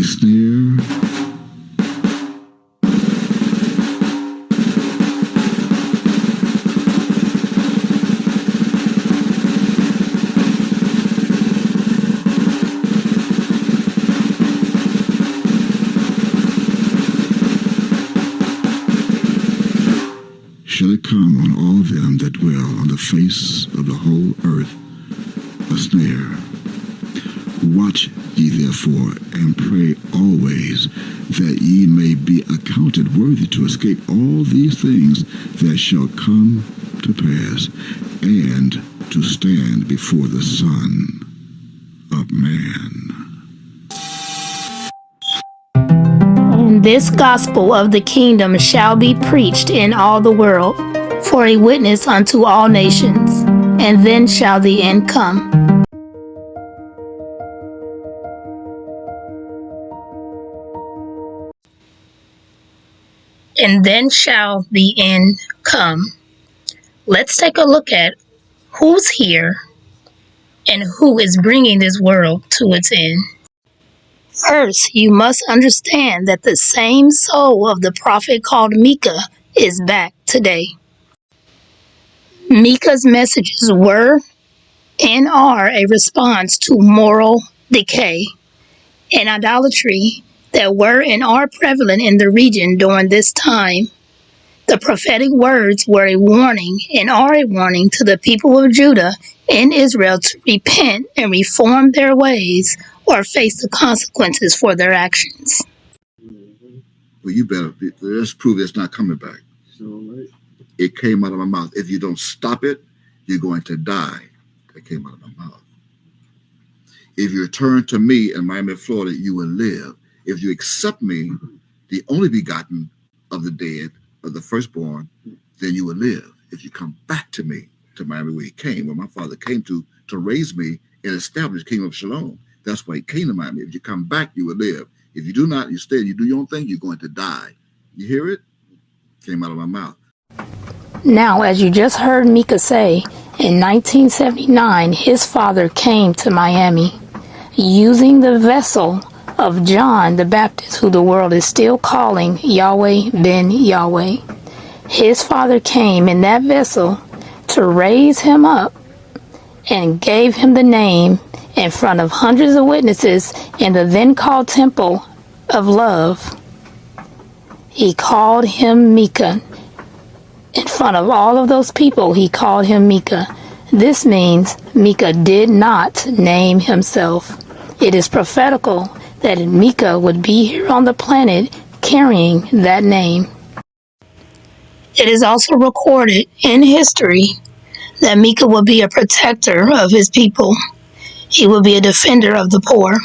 snare? Shall it come on all them that dwell on the face of the whole earth a snare? Watch ye therefore, and pray always, that ye may be accounted worthy to escape all these things that shall come to pass, and to stand before the Son of Man. And this gospel of the kingdom shall be preached in all the world, for a witness unto all nations, and then shall the end come. And then shall the end come. Let's take a look at who's here and who is bringing this world to its end. First, you must understand that the same soul of the prophet called Micah is back today. Micah's messages were and are a response to moral decay and idolatry that were and are prevalent in the region during this time. The prophetic words were a warning and are a warning to the people of Judah and Israel to repent and reform their ways or face the consequences for their actions. Well, you better, let's prove it's not coming back. It came out of my mouth. If you don't stop it, you're going to die. It came out of my mouth. If you return to me in Miami, Florida, you will live. If you accept me, the only begotten of the dead, of the firstborn, then you will live. If you come back to me, to Miami, where he came, where my father came to raise me and establish the kingdom of Shalom. That's why he came to Miami. If you come back, you will live. If you do not, you stay, you do your own thing, you're going to die. You hear it? Came out of my mouth. Now, as you just heard Micah say, in 1979, his father came to Miami using the vessel of John the Baptist, who the world is still calling Yahweh ben Yahweh. His father came in that vessel to raise him up and gave him the name in front of hundreds of witnesses in the then called Temple of Love. He called him Micah. In front of all of those people, he called him Micah. This means Micah did not name himself. It is prophetical that Micah would be here on the planet carrying that name. It is also recorded in history that Micah will be a protector of his people. He will be a defender of the poor.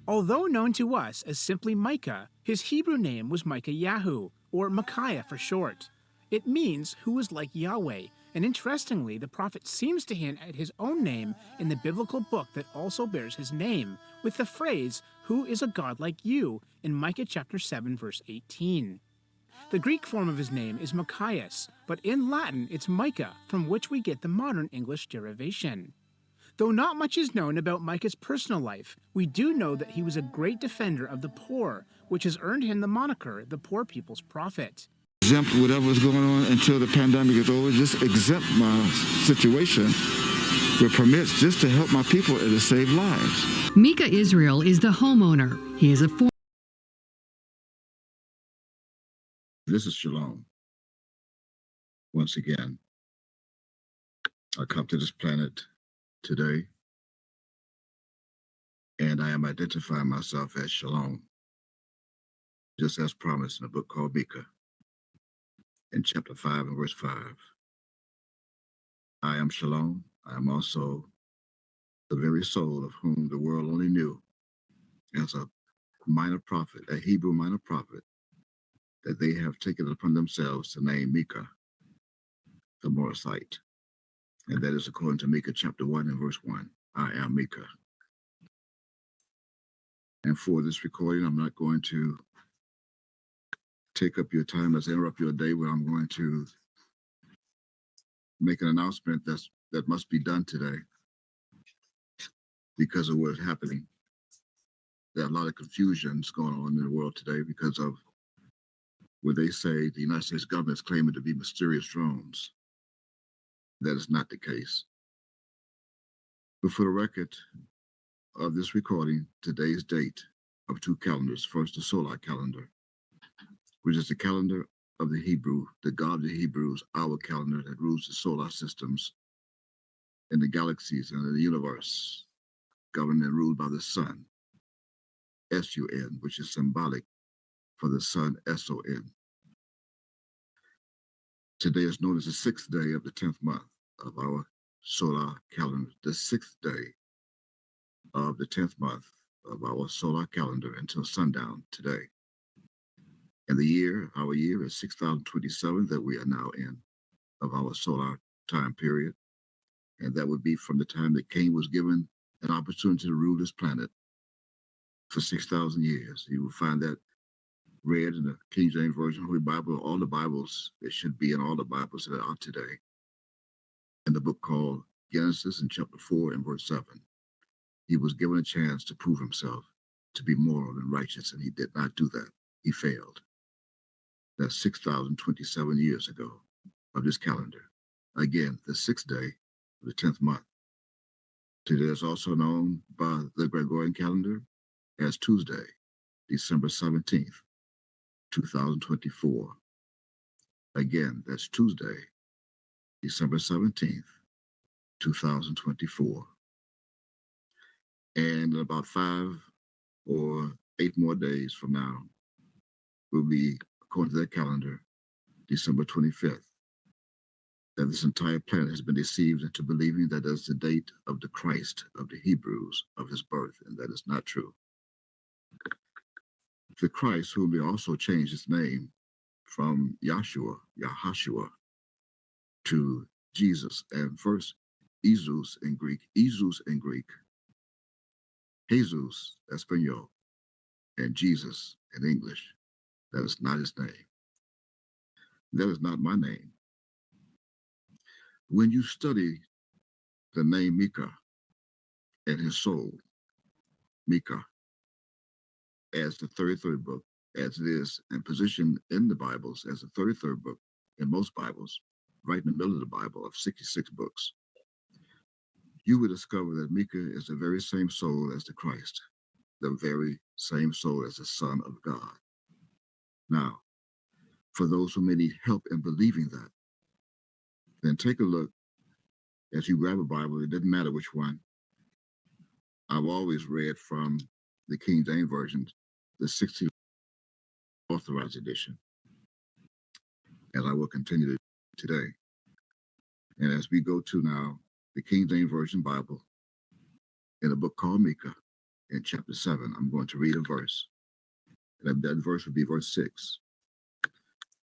Although known to us as simply Micah, his Hebrew name was Micah-Yahu, or Micaiah for short. It means who is like Yahweh, and interestingly, the prophet seems to hint at his own name in the biblical book that also bears his name, with the phrase, "Who is a God like you?" in Micah chapter 7, verse 18. The Greek form of his name is Machias, but in Latin it's Micah, from which we get the modern English derivation. Though not much is known about Micah's personal life, we do know that he was a great defender of the poor, which has earned him the moniker, the poor people's prophet. Exempt whatever is going on until the pandemic is over. Just exempt my situation with permits just to help my people and to save lives. Micah Israel is the homeowner. He is a This is Shalom. Once again, I come to this planet today, and I am identifying myself as Shalom, just as promised in a book called Micah, in chapter 5 and verse 5. I am Shalom. I am also the very soul of whom the world only knew as a minor prophet, a Hebrew minor prophet, that they have taken it upon themselves to name Micah, the Morasite. And that is according to Micah chapter 1 and verse 1. I am Micah. And for this recording, I'm not going to take up your time, let's interrupt your day, where I'm going to make an announcement that must be done today because of what's happening. there are a lot of confusions going on in the world today because of what they say the United States government is claiming to be mysterious drones. That is not the case. But for the record of this recording, today's date of two calendars. First, the solar calendar, which is the calendar of the Hebrew, the God of the Hebrews, our calendar that rules the solar systems in the galaxies and in the universe, governed and ruled by the sun, S-U-N, which is symbolic for the sun, S-O-N. Today is known as the sixth day of the 10th month of our solar calendar, the sixth day of the 10th month of our solar calendar until sundown today. And our year is 6027 that we are now in of our solar time period. And that would be from the time that Cain was given an opportunity to rule this planet for 6,000 years. You will find that read in the King James Version, Holy Bible, all the Bibles. It should be in all the Bibles that are out today. In the book called Genesis in chapter 4 and verse 7. He was given a chance to prove himself to be moral and righteous, and he did not do that. He failed. That's 6,027 years ago of this calendar. Again, the sixth day of the 10th month. Today is also known by the Gregorian calendar as Tuesday, December 17th, 2024. Again, that's Tuesday, December 17th, 2024. And in about 5 or 8 more days from now, will be, according to that calendar, December 25th, that this entire planet has been deceived into believing that that's the date of the Christ of the Hebrews, of his birth, and that is not true. The Christ, whom they also changed his name from Yahshua, to Jesus, and first Jesus in Greek, Jesus Espanol, and Jesus in English. That is not his name. That is not my name. When you study the name Micah and his soul, Micah, as the 33rd book, as it is, and positioned in the Bibles as the 33rd book in most Bibles, right in the middle of the Bible of 66 books, you will discover that Micah is the very same soul as the Christ, the very same soul as the Son of God. Now, for those who may need help in believing that, then take a look as you grab a Bible. It doesn't matter which one. I've always read from the King James Version, the 16th Authorized Edition, as I will continue to do today. And as we go to now the King James Version Bible, in a book called Micah, in chapter 7, I'm going to read a verse. And that verse would be verse 6.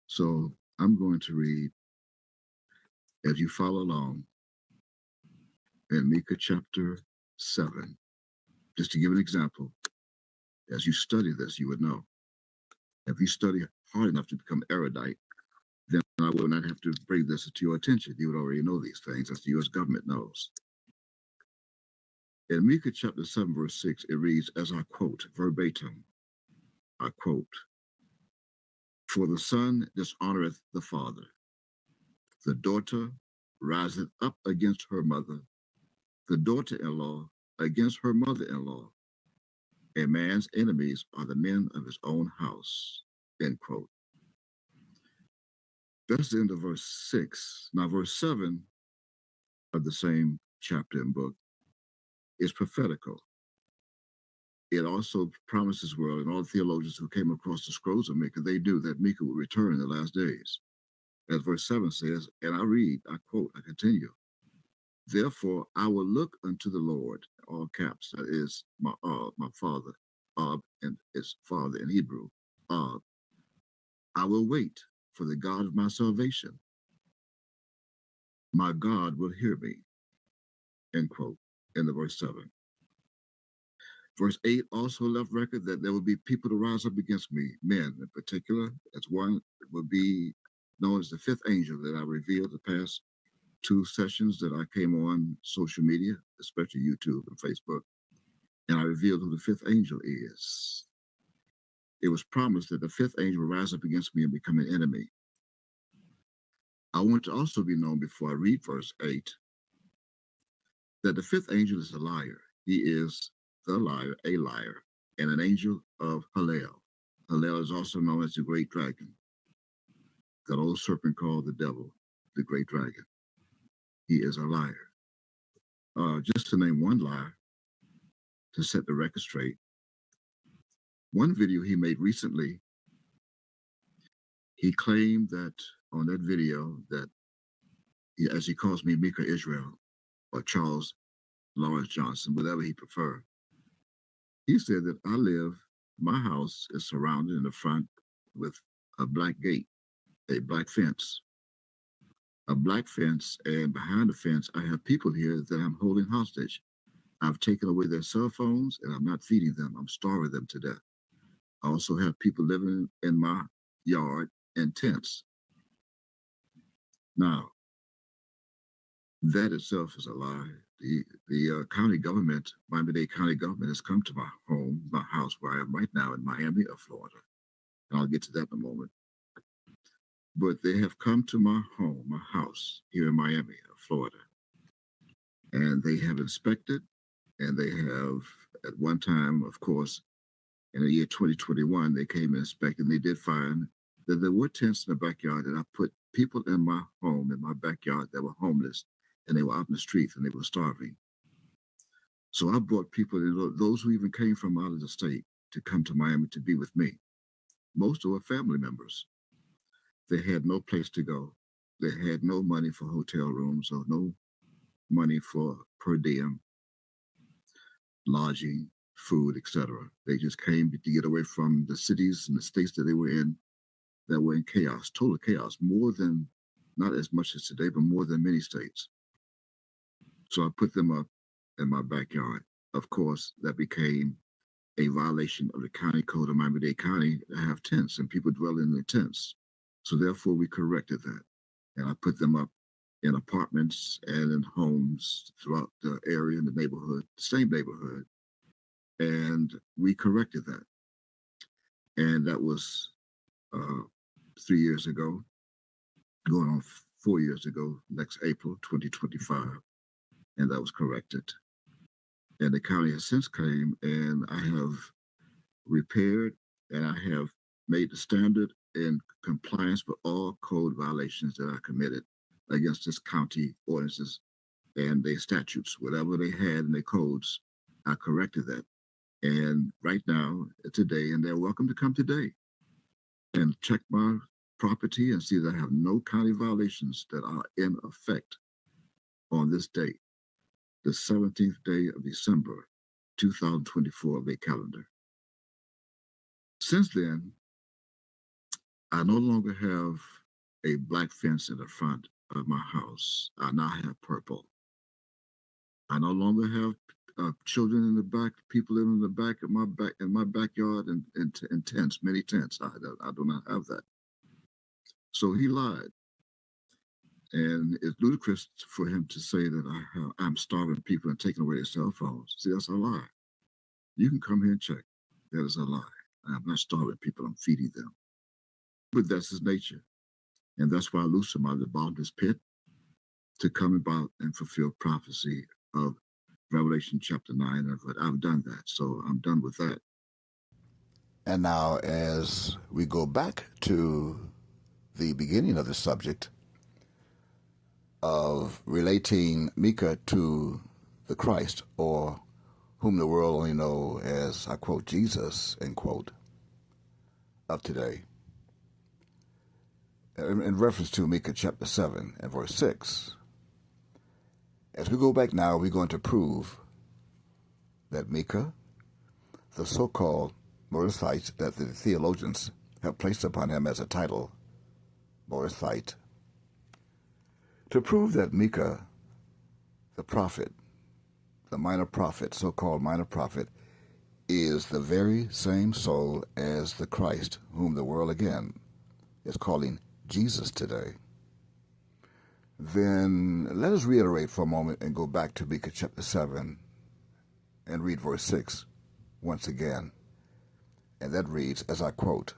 So I'm going to read, as you follow along, in Micah chapter 7. Just to give an example, as you study this, you would know. If you study hard enough to become erudite, then I will not have to bring this to your attention. You would already know these things, as the U.S. government knows. In Micah chapter 7, verse 6, it reads, as I quote, verbatim, I quote, for the son dishonoreth the father. The daughter riseth up against her mother. The daughter-in-law against her mother-in-law. A man's enemies are the men of his own house. End quote. That's the end of verse 6. Now, verse 7 of the same chapter and book is prophetical. It also promises world, and all the theologians who came across the scrolls of Micah, they knew that Micah would return in the last days. As verse 7 says, and I read, I quote, I continue, therefore I will look unto the Lord, all caps, that is my father, and his father in Hebrew, I will wait for the God of my salvation. My God will hear me, end quote, in the verse 7. Verse 8 also left record that there will be people to rise up against me, men in particular, as one will be known as the fifth angel that I revealed the past 2 sessions that I came on social media, especially YouTube and Facebook. and I revealed who the fifth angel is. It was promised that the fifth angel will rise up against me and become an enemy. I want to also be known before I read verse 8 that the fifth angel is a liar. He is the liar, a liar, and an angel of Hallel. Hallel is also known as the great dragon, that old serpent called the devil, the great dragon. He is a liar. Just to name one liar, to set the record straight, one video he made recently, he claimed that on that video that, as he calls me, Mika Israel, or Charles Lawrence Johnson, whatever he preferred, he said that my house is surrounded in the front with a black gate, a black fence, and behind the fence, I have people here that I'm holding hostage. I've taken away their cell phones, and I'm not feeding them. I'm starving them to death. I also have people living in my yard in tents. Now, that itself is a lie. The county government, Miami-Dade County government, has come to my home, my house where I am right now in Miami of Florida. And I'll get to that in a moment. But they have come to my home, my house here in Miami of Florida. And they have inspected, and they have, at one time, of course, in the year 2021, they came and inspected, and they did find that there were tents in the backyard, and I put people in my home, in my backyard, that were homeless, and they were out in the streets, and they were starving. So I brought people, those who even came from out of the state, to come to Miami to be with me. Most were family members. They had no place to go. They had no money for hotel rooms or no money for per diem, lodging, food, etc. They just came to get away from the cities and the states that they were in, that were in chaos, total chaos, more than, not as much as today, but more than many states. So I put them up in my backyard. Of course, that became a violation of the county code of Miami-Dade County to have tents and people dwell in the tents. So therefore, we corrected that. And I put them up in apartments and in homes throughout the area, in the neighborhood, the same neighborhood. And we corrected that. And that was 3 years ago, going on 4 years ago, next April 2025. And that was corrected. And the county has since came, and I have repaired, and I have made the standard in compliance with all code violations that I committed against this county ordinances and their statutes. Whatever they had in their codes, I corrected that. And right now, today, and they're welcome to come today and check my property and see that I have no county violations that are in effect on this date, the 17th day of December, 2024 of their calendar. Since then, I no longer have a black fence in the front of my house. I now have purple. I no longer have children in the back, people living in the back of my backyard in tents, many tents. I do not have that. So he lied. And it's ludicrous for him to say that I'm starving people and taking away their cell phones. See, that's a lie. You can come here and check. That is a lie. I'm not starving people, I'm feeding them. But that's his nature. And that's why I loosed him out of the bottomless pit to come about and fulfill prophecy of Revelation chapter 9. But I've done that, so I'm done with that. And now, as we go back to the beginning of the subject of relating Mika to the Christ, or whom the world only know as, I quote, Jesus, end quote, of today, in reference to Mika chapter 7 and verse 6. As we go back now, we're going to prove that Mika, the so-called Morithite that the theologians have placed upon him as a title, Morithite, to prove that Mika, the prophet, the minor prophet, so-called minor prophet, is the very same soul as the Christ, whom the world again is calling Jesus today. Then let us reiterate for a moment and go back to Mika chapter 7 and read verse 6 once again. And that reads, as I quote,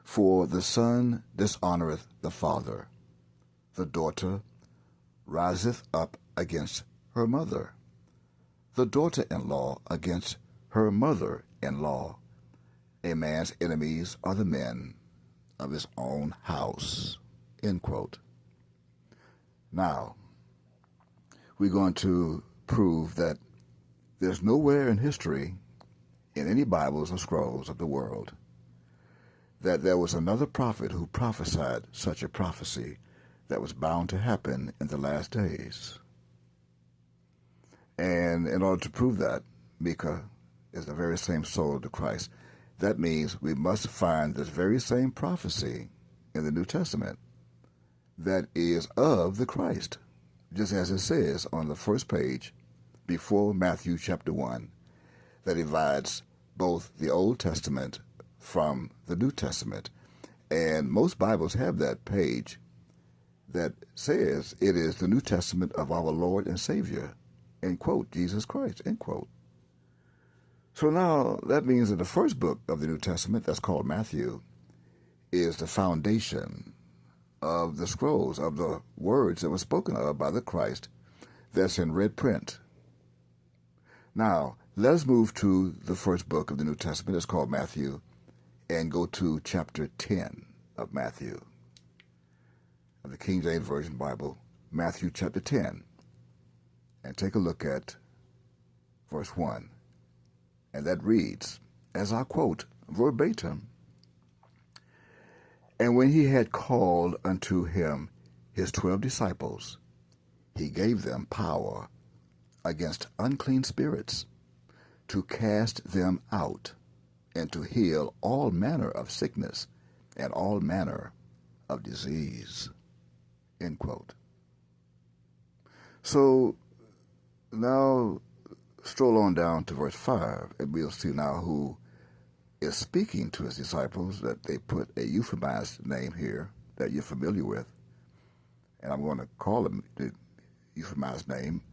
"For the son dishonoreth the father, the daughter riseth up against her mother, the daughter-in-law against her mother-in-law. A man's enemies are the men of his own house." End quote. Now, we're going to prove that there's nowhere in history, in any Bibles or scrolls of the world, that there was another prophet who prophesied such a prophecy that was bound to happen in the last days. And in order to prove that, Micah is the very same soul of the Christ. That means we must find this very same prophecy in the New Testament that is of the Christ, just as it says on the first page before Matthew chapter 1, that divides both the Old Testament from the New Testament. And most Bibles have that page that says it is the New Testament of our Lord and Savior, end quote, Jesus Christ, end quote. So now that means that the first book of the New Testament, that's called Matthew, is the foundation of the scrolls, of the words that were spoken of by the Christ that's in red print. Now, let us move to the first book of the New Testament. It's called Matthew, and go to chapter 10 of Matthew, of the King James Version Bible, Matthew chapter 10, and take a look at verse 1. And that reads, as I quote verbatim, "And when he had called unto him his 12 disciples, he gave them power against unclean spirits, to cast them out, and to heal all manner of sickness and all manner of disease." End quote. So now stroll on down to verse 5, and we'll see now who is speaking to his disciples, that they put a euphemized name here that you're familiar with. And I'm going to call him the euphemized name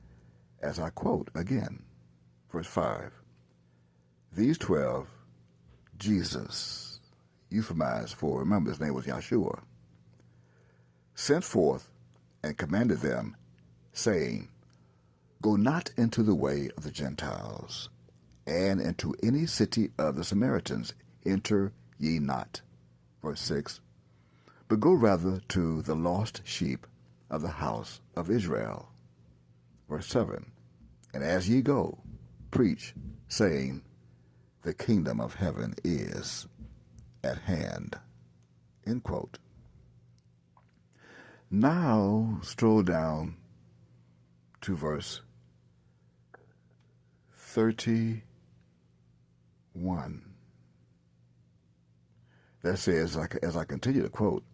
as I quote again, verse 5. "These 12, Jesus," euphemized for, remember his name was Yahshua, "sent forth and commanded them, saying, Go not into the way of the Gentiles, and into any city of the Samaritans enter ye not." Verse 6. "But go rather to the lost sheep of the house of Israel." Verse 7. "And as ye go, preach, saying, The kingdom of heaven is at hand." End quote. Now stroll down to verse 31. That says, as I continue to quote,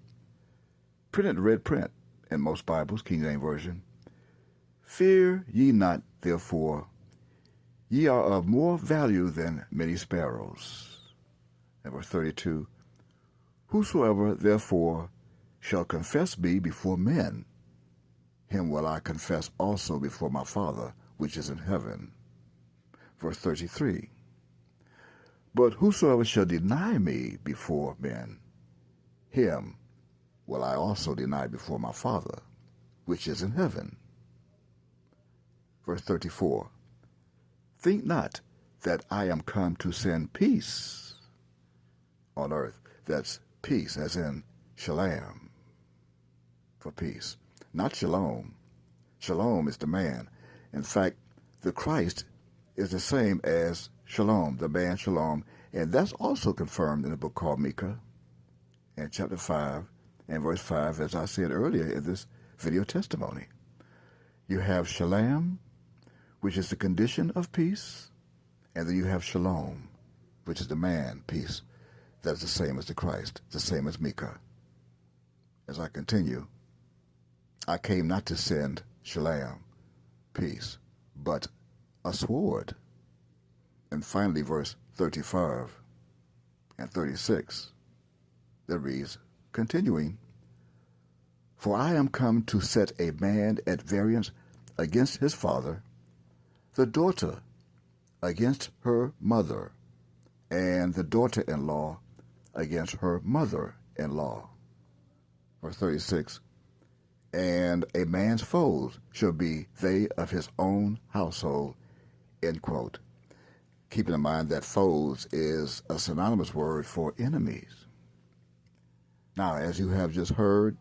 printed in red print in most Bibles, King James Version, "Fear ye not, therefore, ye are of more value than many sparrows." And verse 32, "Whosoever therefore shall confess me before men, him will I confess also before my Father which is in heaven." Verse 33, "But whosoever shall deny me before men, him will I also deny before my Father which is in heaven." Verse 34, "Think not that I am come to send peace on earth." That's peace as in shalom, for peace, not shalom. Shalom is the man. In fact, the Christ is the same as shalom, the man shalom, and that's also confirmed in a book called Micah, in chapter 5 and verse 5, as I said earlier in this video testimony. You have shalom, which is the condition of peace, and then you have shalom, which is the man, peace. That's the same as the Christ, the same as Micah. As I continue, "I came not to send shalom, peace, but a sword." And finally, verse 35 and 36, that reads, continuing, "For I am come to set a man at variance against his father, the daughter against her mother, and the daughter-in-law against her mother-in-law. Verse 36, and a man's foes shall be they of his own household, end quote. Keeping in mind that foes is a synonymous word for enemies. Now, as you have just heard,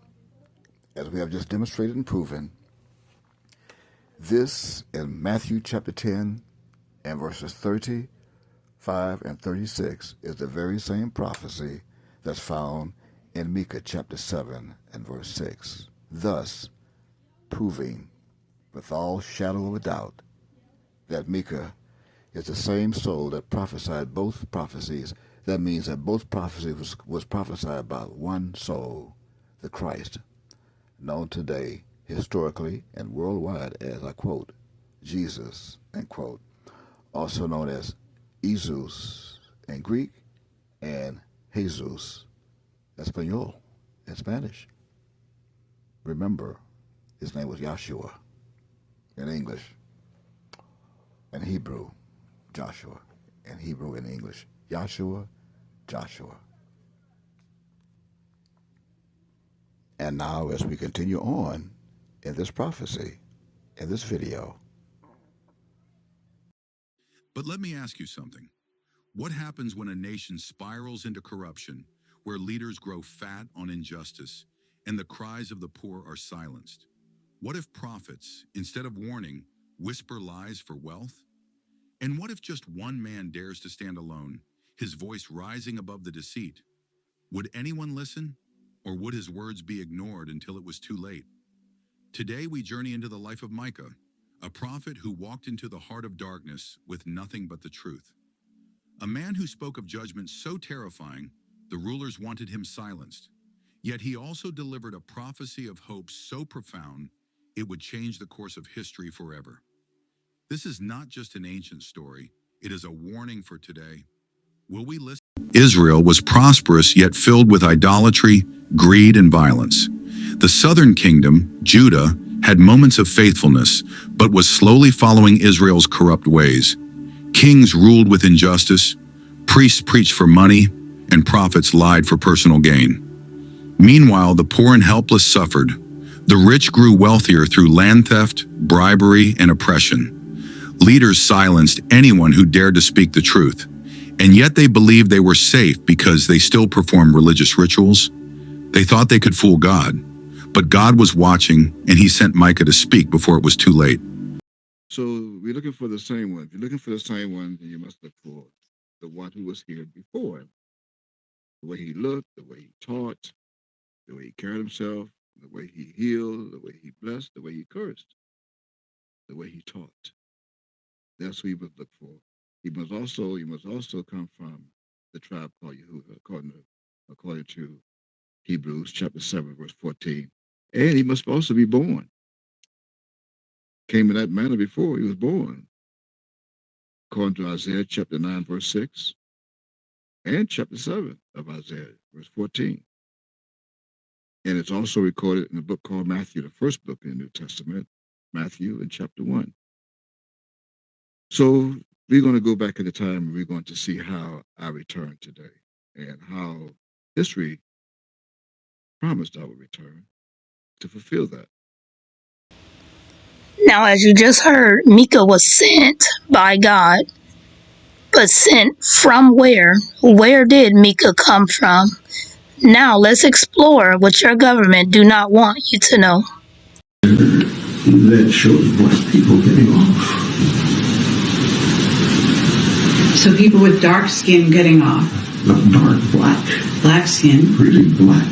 as we have just demonstrated and proven, this in Matthew chapter 10 and verses 35 and 36 is the very same prophecy that's found in Micah chapter 7 and verse 6, thus proving with all shadow of a doubt that Micah is the same soul that prophesied both prophecies. That means that both prophecies was prophesied about one soul, the Christ, known today historically and worldwide as, I quote, Jesus, end quote, also known as Jesus in Greek and Jesus Espanol in Spanish. Remember, his name was Yahshua in English, in Hebrew, Joshua, in Hebrew and English, Yahshua, Joshua. And now, as we continue on in this prophecy, in this video. But let me ask you something. What happens when a nation spirals into corruption, where leaders grow fat on injustice, and the cries of the poor are silenced? What if prophets, instead of warning, whisper lies for wealth? And what if just one man dares to stand alone, his voice rising above the deceit? Would anyone listen, or would his words be ignored until it was too late? Today we journey into the life of Micah, a prophet who walked into the heart of darkness with nothing but the truth. A man who spoke of judgment so terrifying, the rulers wanted him silenced. Yet he also delivered a prophecy of hope so profound, it would change the course of history forever. This is not just an ancient story, it is a warning for today. Will we listen? Israel was prosperous yet filled with idolatry, greed, and violence. The southern kingdom, Judah, had moments of faithfulness, but was slowly following Israel's corrupt ways. Kings ruled with injustice, priests preached for money, and prophets lied for personal gain. Meanwhile, the poor and helpless suffered. The rich grew wealthier through land theft, bribery, and oppression. Leaders silenced anyone who dared to speak the truth, and yet they believed they were safe because they still performed religious rituals. They thought they could fool God, but God was watching, and he sent Micah to speak before it was too late. So we're looking for the same one. If you're looking for the same one, then you must look for the one who was here before him. The way he looked, the way he taught, the way he carried himself, the way he healed, the way he blessed, the way he cursed, the way he taught. That's who you must look for. You must also come from the tribe called Yehuda, according to Hebrews chapter 7, verse 14. And he must also be born. Came in that manner before he was born. According to Isaiah chapter 9, verse 6, and chapter 7 of Isaiah, verse 14. And it's also recorded in a book called Matthew, the first book in the New Testament, Matthew in chapter 1. So we're going to go back in the time and we're going to see how I return today and how history promised I would return to fulfill that. Now, as you just heard, Micah was sent by God. But sent from where? Where did Micah come from? Now let's explore what your government do not want you to know. That shows black people getting off. So people with dark skin getting off. Not dark, black. Black skin. Really black.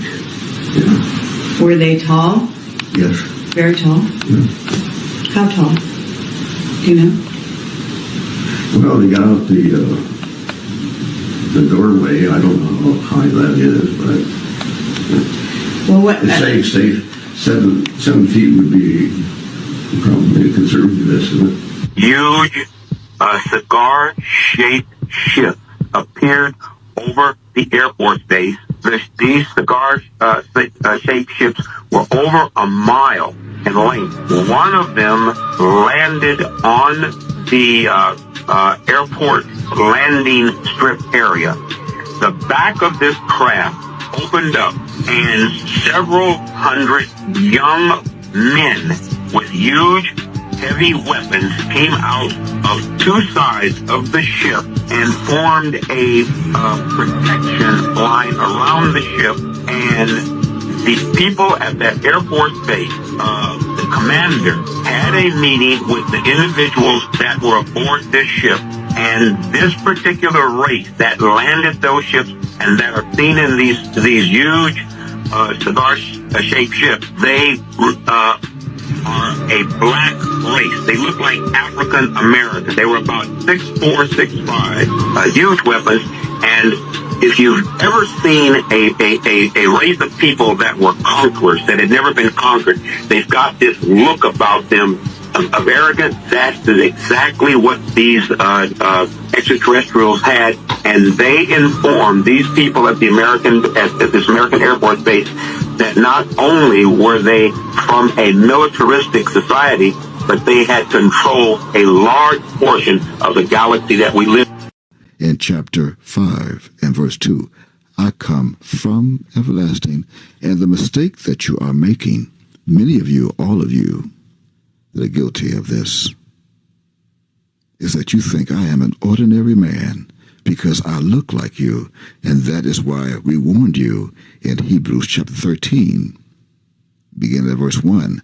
Yeah. Were they tall? Yes. Very tall? Yeah. How tall? Do you know? Well, they got out the doorway. I don't know how high that is, but well, what? Say 7 feet would be probably a conservative estimate. Huge cigar-shaped ship appeared over the Air Force Base. These cigar-shaped ships were over a mile in length. One of them landed on the airport landing strip area. The back of this craft opened up, and several hundred young men with huge, heavy weapons came out of two sides of the ship and formed a protection line around the ship. And the people at that Air Force base, the commander, had a meeting with the individuals that were aboard this ship. And this particular race that landed those ships and that are seen in these huge cigar-shaped ships, they are a black race. They look like African Americans. They were about 6'4", 6'5", huge weapons. And if you've ever seen a race of people that were conquerors, that had never been conquered, they've got this look about them of arrogance. That's exactly what these extraterrestrials had, and they informed these people at this American Air Force base that not only were they from a militaristic society, but they had control a large portion of the galaxy that we live in. In chapter 5 and verse 2, I come from everlasting, and the mistake that you are making, many of you, all of you, that are guilty of this, is that you think I am an ordinary man because I look like you, and that is why we warned you in Hebrews chapter 13, beginning at verse 1.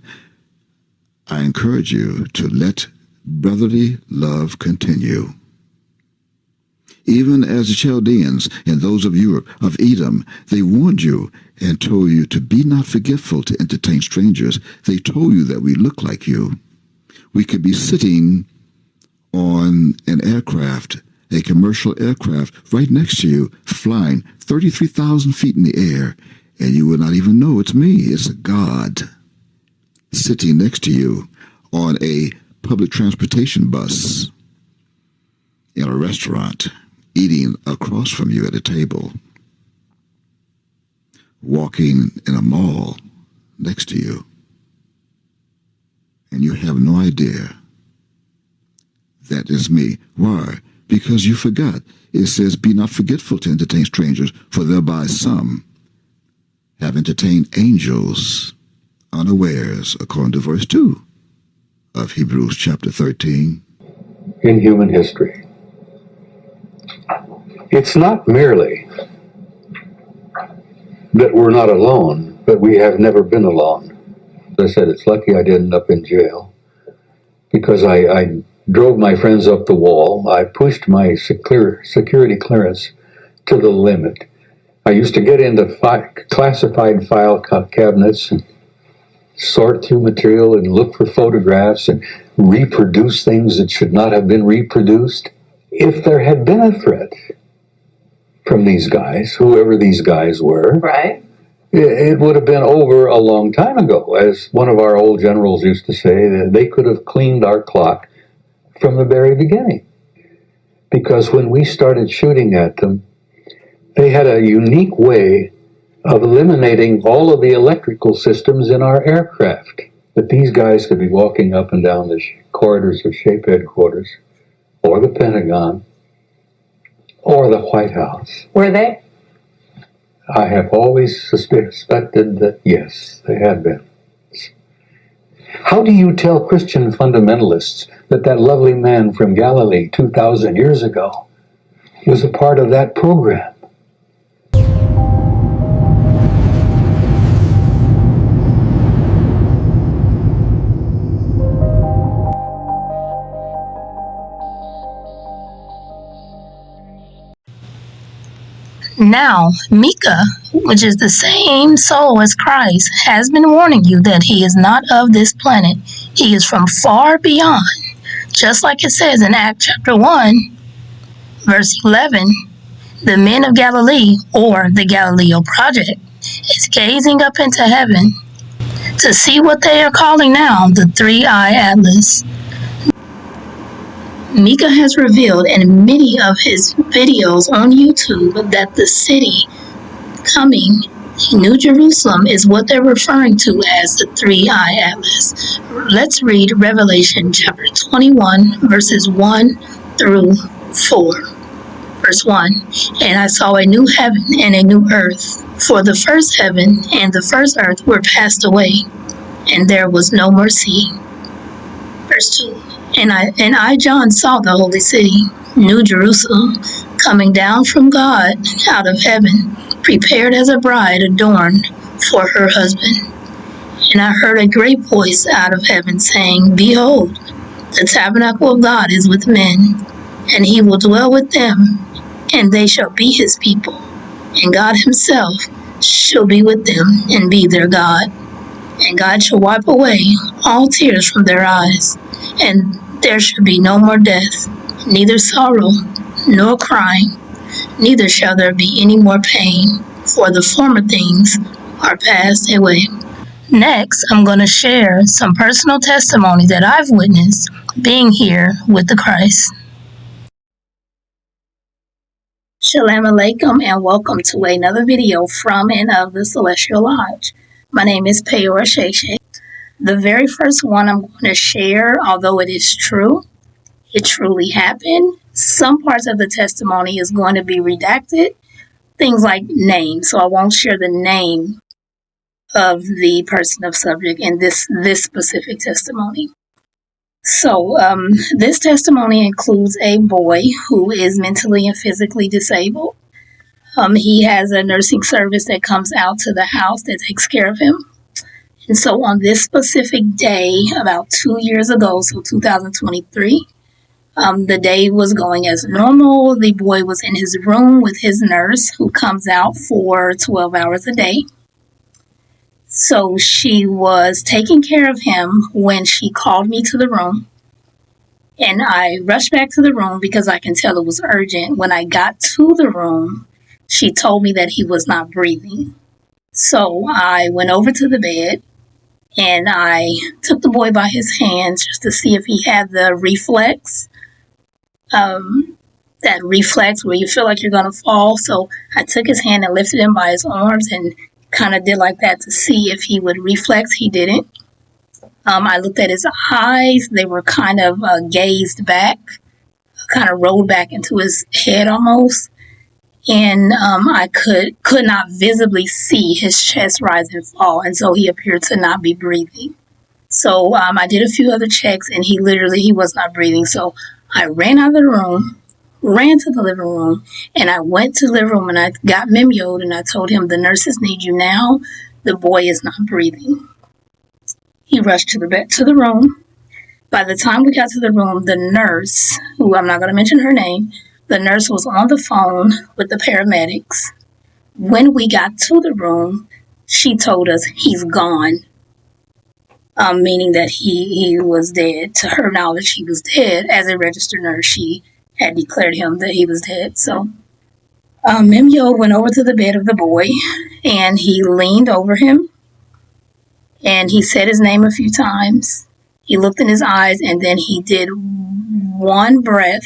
I encourage you to let brotherly love continue. Even as the Chaldeans and those of Europe, of Edom, they warned you and told you to be not forgetful to entertain strangers. They told you that we look like you. We could be sitting on an aircraft, a commercial aircraft, right next to you, flying 33,000 feet in the air, and you would not even know it's me. It's a God sitting next to you on a public transportation bus, in a restaurant, eating across from you at a table, walking in a mall next to you, and you have no idea that is me. Why? Because you forgot. It says, be not forgetful to entertain strangers, for thereby some have entertained angels unawares, according to verse 2 of Hebrews chapter 13. In human history, it's not merely that we're not alone, but we have never been alone. As I said, it's lucky I didn't end up in jail, because I drove my friends up the wall. I pushed my security clearance to the limit. I used to get into classified file cabinets and sort through material and look for photographs and reproduce things that should not have been reproduced. If there had been a threat from these guys, whoever these guys were, Right. it would have been over a long time ago. As one of our old generals used to say, that they could have cleaned our clock from the very beginning. Because when we started shooting at them, they had a unique way of eliminating all of the electrical systems in our aircraft. That these guys could be walking up and down the corridors of SHAPE headquarters, or the Pentagon, or the White House. Were they? I have always suspected that, yes, they had been. How do you tell Christian fundamentalists that that lovely man from Galilee 2,000 years ago was a part of that program? Now, Micah, which is the same soul as Christ, has been warning you that he is not of this planet. He is from far beyond. Just like it says in Acts chapter 1, verse 11, the men of Galilee, or the Galileo Project, is gazing up into heaven to see what they are calling now the Three-Eye Atlas. Micah has revealed in many of his videos on YouTube that the city coming New Jerusalem is what they're referring to as the three-eye atlas. Let's read Revelation chapter 21, verses 1 through 4. Verse 1, and I saw a new heaven and a new earth, for the first heaven and the first earth were passed away, and there was no more sea. Verse 2, and I, John, saw the holy city, New Jerusalem, coming down from God out of heaven, prepared as a bride adorned for her husband. And I heard a great voice out of heaven saying, Behold, the tabernacle of God is with men, and he will dwell with them, and they shall be his people, and God himself shall be with them and be their God. And God shall wipe away all tears from their eyes, and there shall be no more death, neither sorrow nor crying, neither shall there be any more pain, for the former things are passed away. Next, I'm going to share some personal testimony that I've witnessed being here with the Christ. Shalom Aleichem, and welcome to another video from and of the Celestial Lodge. My name is Peor Sheshe. The very first one I'm going to share, although it is true, it truly happened. Some parts of the testimony is going to be redacted, things like names, so I won't share the name of the person of subject in this specific testimony. So, this testimony includes a boy who is mentally and physically disabled. He has a nursing service that comes out to the house that takes care of him. And so on this specific day, about 2 years ago, so 2023, the day was going as normal. The boy was in his room with his nurse who comes out for 12 hours a day. So she was taking care of him when she called me to the room. And I rushed back to the room because I can tell it was urgent. When I got to the room, she told me that he was not breathing. So I went over to the bed and I took the boy by his hands just to see if he had the reflex. That reflex where you feel like you're going to fall. So I took his hand and lifted him by his arms and kind of did like that to see if he would reflex. He didn't. I looked at his eyes. They were kind of gazed back, kind of rolled back into his head almost. And I could not visibly see his chest rise and fall. And so he appeared to not be breathing. So I did a few other checks and he was not breathing. So I ran out of the room, ran to the living room, and I went to the living room and I got Memyoed and I told him, the nurses need you now. The boy is not breathing. He rushed to the room. By the time we got to the room, the nurse, who I'm not going to mention her name, the nurse was on the phone with the paramedics. When we got to the room, she told us he's gone, meaning that he was dead. To her knowledge, he was dead. As a registered nurse, she had declared him that he was dead. So Memyo went over to the bed of the boy, and he leaned over him, and he said his name a few times. He looked in his eyes, and then he did one breath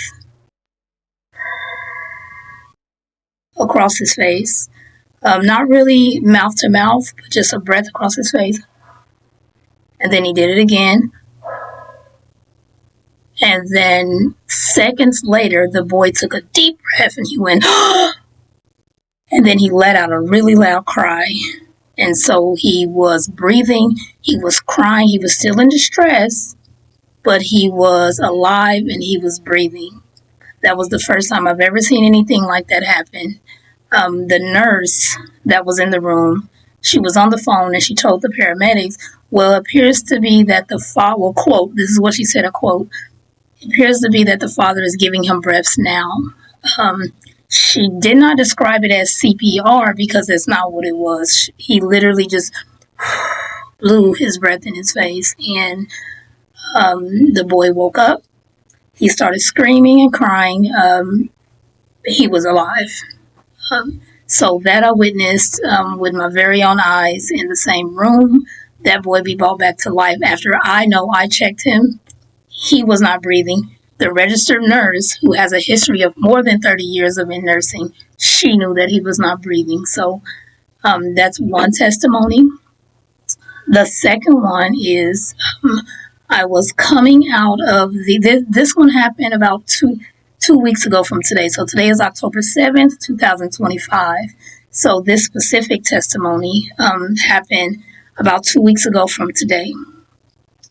across his face. Not really mouth to mouth, but just a breath across his face. And then he did it again. And then seconds later, the boy took a deep breath and he went, and then he let out a really loud cry. And so he was breathing, he was crying, he was still in distress, but he was alive and he was breathing. That was the first time I've ever seen anything like that happen. The nurse that was in the room, she was on the phone and she told the paramedics, well, it appears to be that the father, well, quote, this is what she said, a quote, it appears to be that the father is giving him breaths now. She did not describe it as CPR because that's not what it was. He literally just blew his breath in his face, and the boy woke up. He started screaming and crying. He was alive. So that I witnessed with my very own eyes in the same room. That boy be brought back to life after I checked him. He was not breathing. The registered nurse, who has a history of more than 30 years of in nursing, she knew that he was not breathing. So That's one testimony. The second one is I was coming out of this one happened about two weeks ago from today. So today is October 7th, 2025. So this specific testimony happened about 2 weeks ago from today.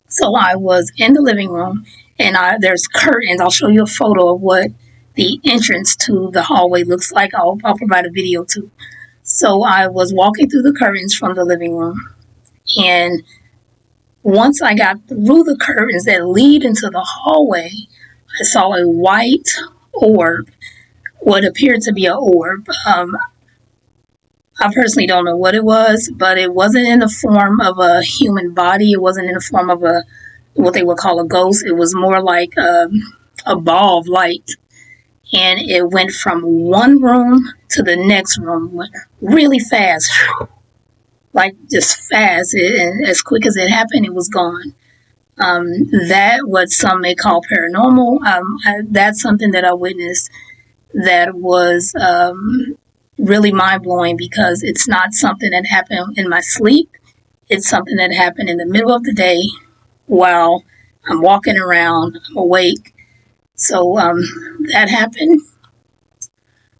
So I was in the living room and there's curtains. I'll show you a photo of what the entrance to the hallway looks like. I'll provide a video too. So I was walking through the curtains from the living room, and once I got through the curtains that lead into the hallway, I saw a white orb, what appeared to be an orb. I personally don't know what it was, but it wasn't in the form of a human body. It wasn't in the form of what they would call a ghost. It was more like a ball of light. And it went from one room to the next room, went really fast, like just fast. And as quick as it happened, it was gone. That what some may call paranormal. That's something that I witnessed that was really mind-blowing, because it's not something that happened in my sleep. It's something that happened in the middle of the day while I'm walking around, I'm awake. So that happened.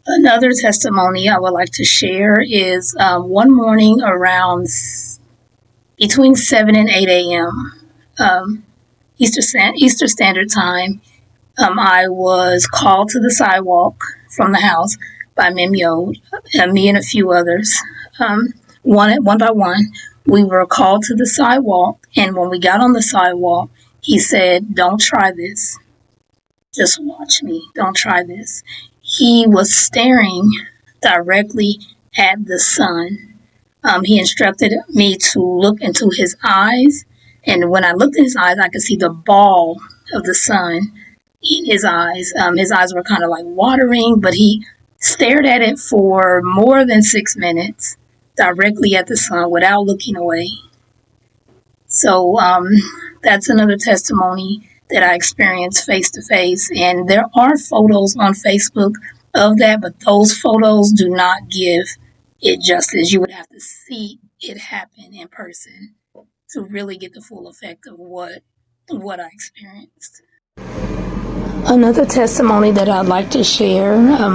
Another testimony I would like to share is one morning around between 7 and 8 a.m. Eastern Standard Time, I was called to the sidewalk from the house by Mim Yod, me and a few others. One by one, we were called to the sidewalk, and when we got on the sidewalk, he said, "Don't try this. Just watch me. Don't try this." He was staring directly at the sun. He instructed me to look into his eyes, and when I looked in his eyes, I could see the ball of the sun in his eyes. His eyes were kind of like watering, but he stared at it for more than 6 minutes, directly at the sun without looking away. So that's another testimony that I experienced face to face. And there are photos on Facebook of that, but those photos do not give it justice. You would have to see it happen in person to really get the full effect of what I experienced. Another testimony that I'd like to share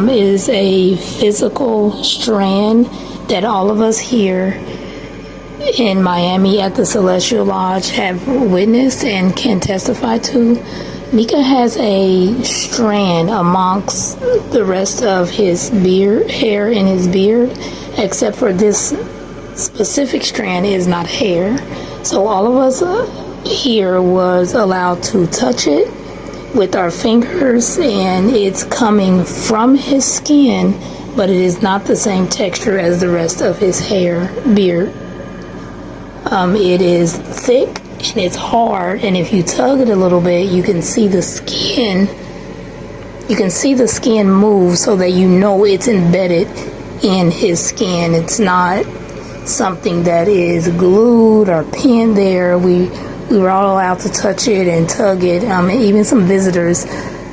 is a physical strand that all of us here in Miami at the Celestial Lodge have witnessed and can testify to. Mika has a strand amongst the rest of his hair in his beard, except for this specific strand is not hair. So all of us here was allowed to touch it with our fingers, and it's coming from his skin, but it is not the same texture as the rest of his beard. It is thick and it's hard, and if you tug it a little bit, you can see the skin. You can see the skin move so that you know it's embedded in his skin. It's not something that is glued or pinned there. We were all allowed to touch it and tug it. Even some visitors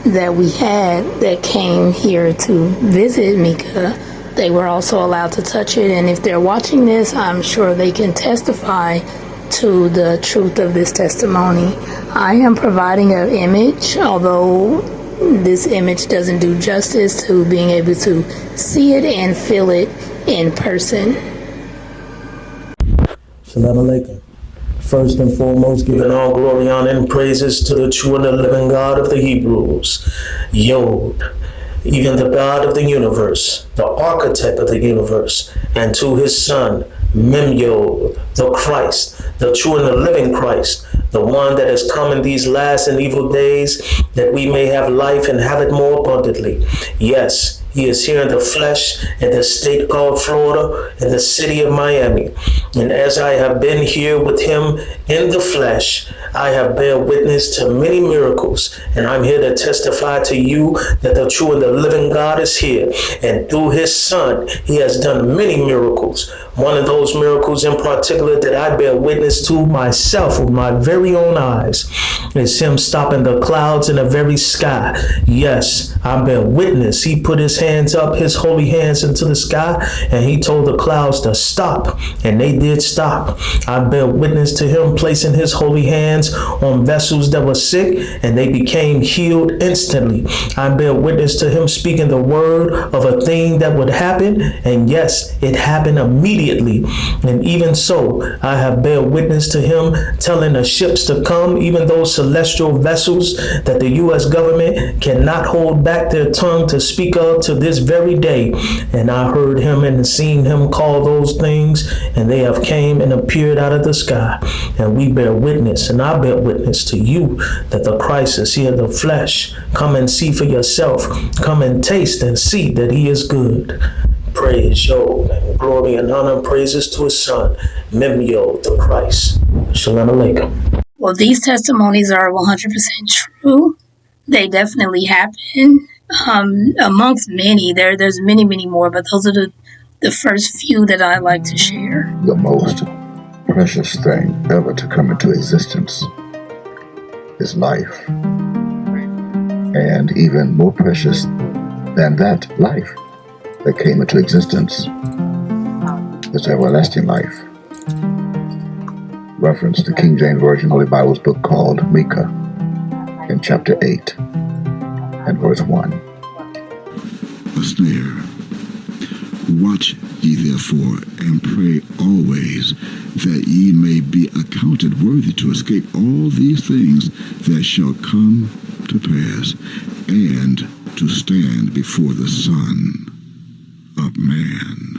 that we had that came here to visit Mika, they were also allowed to touch it. And if they're watching this, I'm sure they can testify to the truth of this testimony. I am providing an image, although this image doesn't do justice to being able to see it and feel it in person. Shalom Aleichem. First and foremost, giving all glory, honor, and praises to the true and the living God of the Hebrews, Yod, even the God of the universe, the architect of the universe, and to his son, Mem Yod, the Christ, the true and the living Christ, the one that has come in these last and evil days, that we may have life and have it more abundantly. Yes, he is here in the flesh, in the state called Florida, in the city of Miami. And as I have been here with him in the flesh, I have bear witness to many miracles. And I'm here to testify to you that the true and the living God is here. And through his son, he has done many miracles. One of those miracles in particular that I bear witness to myself with my very own eyes is him stopping the clouds in the very sky. Yes, I bear witness. He put his hands up, his holy hands into the sky, and he told the clouds to stop, and they did stop. I bear witness to him placing his holy hands on vessels that were sick, and they became healed instantly. I bear witness to him speaking the word of a thing that would happen, and yes, it happened immediately. And even so, I have bear witness to him telling the ships to come, even those celestial vessels that the U.S. government cannot hold back their tongue to speak of to this very day. And I heard him and seen him call those things, and they have came and appeared out of the sky. And we bear witness, and I bear witness to you that the Christ is here in the flesh. Come and see for yourself. Come and taste and see that he is good. Praise Yahweh, glory and honor and praises to his son, Memyo, the Christ. Shalom Aleichem. Well, these testimonies are 100% true. They definitely happen. Amongst many, there's many, many more, but those are the first few that I like to share. The most precious thing ever to come into existence is life. And even more precious than that life that came into existence is everlasting life. Reference the King James Version Holy Bible's book called Micah in chapter 8 and verse 1. A snare. Watch ye therefore, and pray always, that ye may be accounted worthy to escape all these things that shall come to pass, and to stand before the Son of Man.